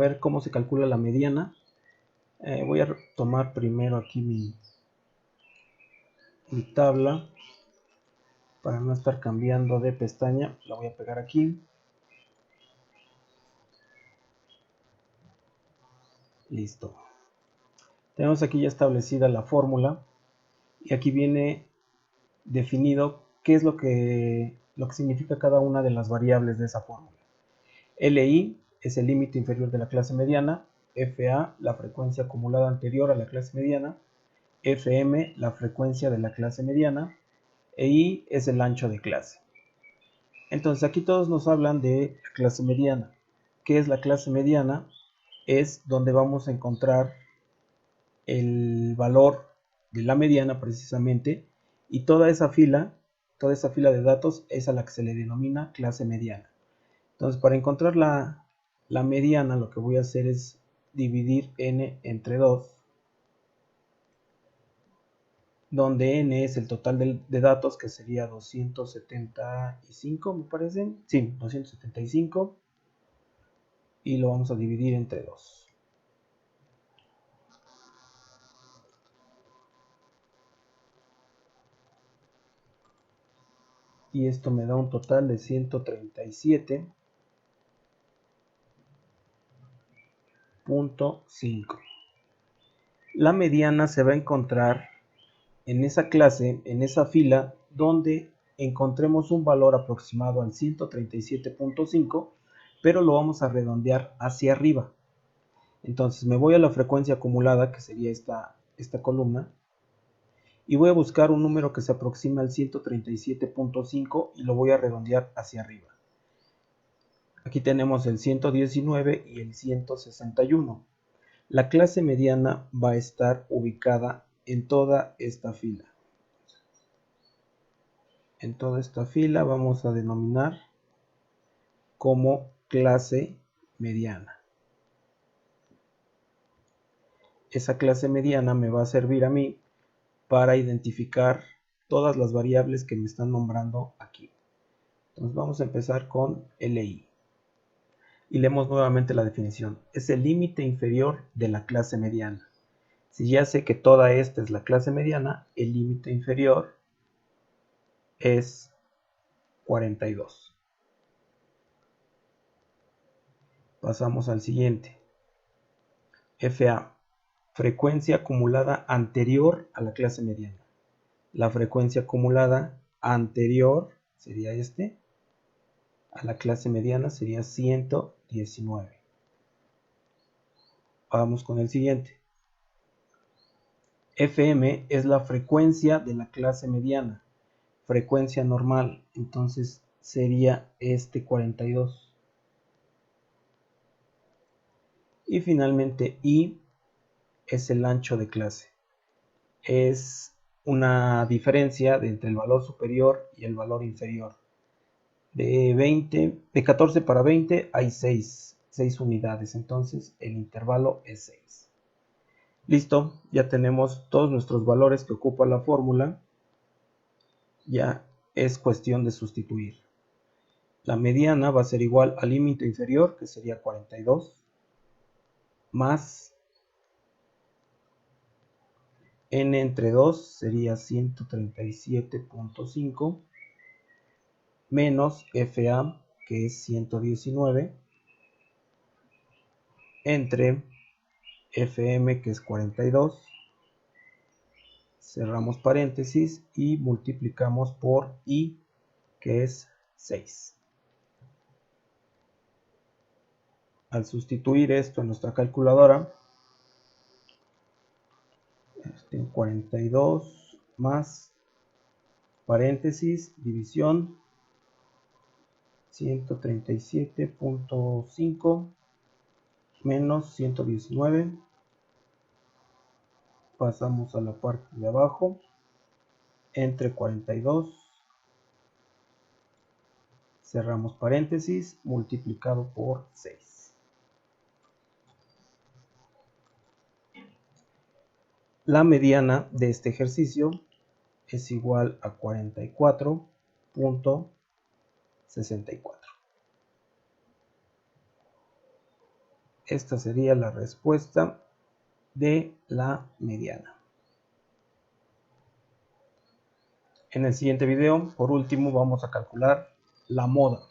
ver cómo se calcula la mediana. Voy a tomar primero aquí mi tabla para no estar cambiando de pestaña. La voy a pegar aquí. Listo. Tenemos aquí ya establecida la fórmula y aquí viene definido qué es lo que significa cada una de las variables de esa fórmula. LI es el límite inferior de la clase mediana, FA la frecuencia acumulada anterior a la clase mediana, FM la frecuencia de la clase mediana e I es el ancho de clase. Entonces aquí todos nos hablan de la clase mediana. ¿Qué es la clase mediana? Es donde vamos a encontrar el valor de la mediana precisamente, y toda esa fila de datos es a la que se le denomina clase mediana. Entonces, para encontrar la mediana, lo que voy a hacer es dividir n entre 2, donde n es el total de datos, que sería 275, me parece. Sí, 275, y lo vamos a dividir entre 2. Y esto me da un total de 137.5. La mediana se va a encontrar en esa clase, en esa fila, donde encontremos un valor aproximado al 137.5, pero lo vamos a redondear hacia arriba. Entonces me voy a la frecuencia acumulada, que sería esta columna, y voy a buscar un número que se aproxime al 137.5 y lo voy a redondear hacia arriba. Aquí tenemos el 119 y el 161. La clase mediana va a estar ubicada en toda esta fila. En toda esta fila vamos a denominar como clase mediana. Esa clase mediana me va a servir a mí para identificar todas las variables que me están nombrando aquí. Entonces vamos a empezar con LI. Y leemos nuevamente la definición. Es el límite inferior de la clase mediana. Si ya sé que toda esta es la clase mediana, el límite inferior es 42. Pasamos al siguiente. FA. Frecuencia acumulada anterior a la clase mediana. La frecuencia acumulada anterior sería a la clase mediana sería 119. Vamos con el siguiente. FM es la frecuencia de la clase mediana, frecuencia normal, entonces sería 42. Y finalmente I es el ancho de clase. Es una diferencia entre el valor superior y el valor inferior. De 14 para 20 hay 6 unidades, entonces el intervalo es 6. Listo, ya tenemos todos nuestros valores que ocupa la fórmula. Ya es cuestión de sustituir. La mediana va a ser igual al límite inferior, que sería 42, más n entre 2 sería 137.5, menos FA, que es 119, entre FM, que es 42, cerramos paréntesis y multiplicamos por I, que es 6. Al sustituir esto en nuestra calculadora, 42 más paréntesis, división, 137.5 menos 119. Pasamos a la parte de abajo, entre 42, cerramos paréntesis, multiplicado por 6. La mediana de este ejercicio es igual a 44.64. esta sería la respuesta de la mediana. En el siguiente video, por último, vamos a calcular la moda.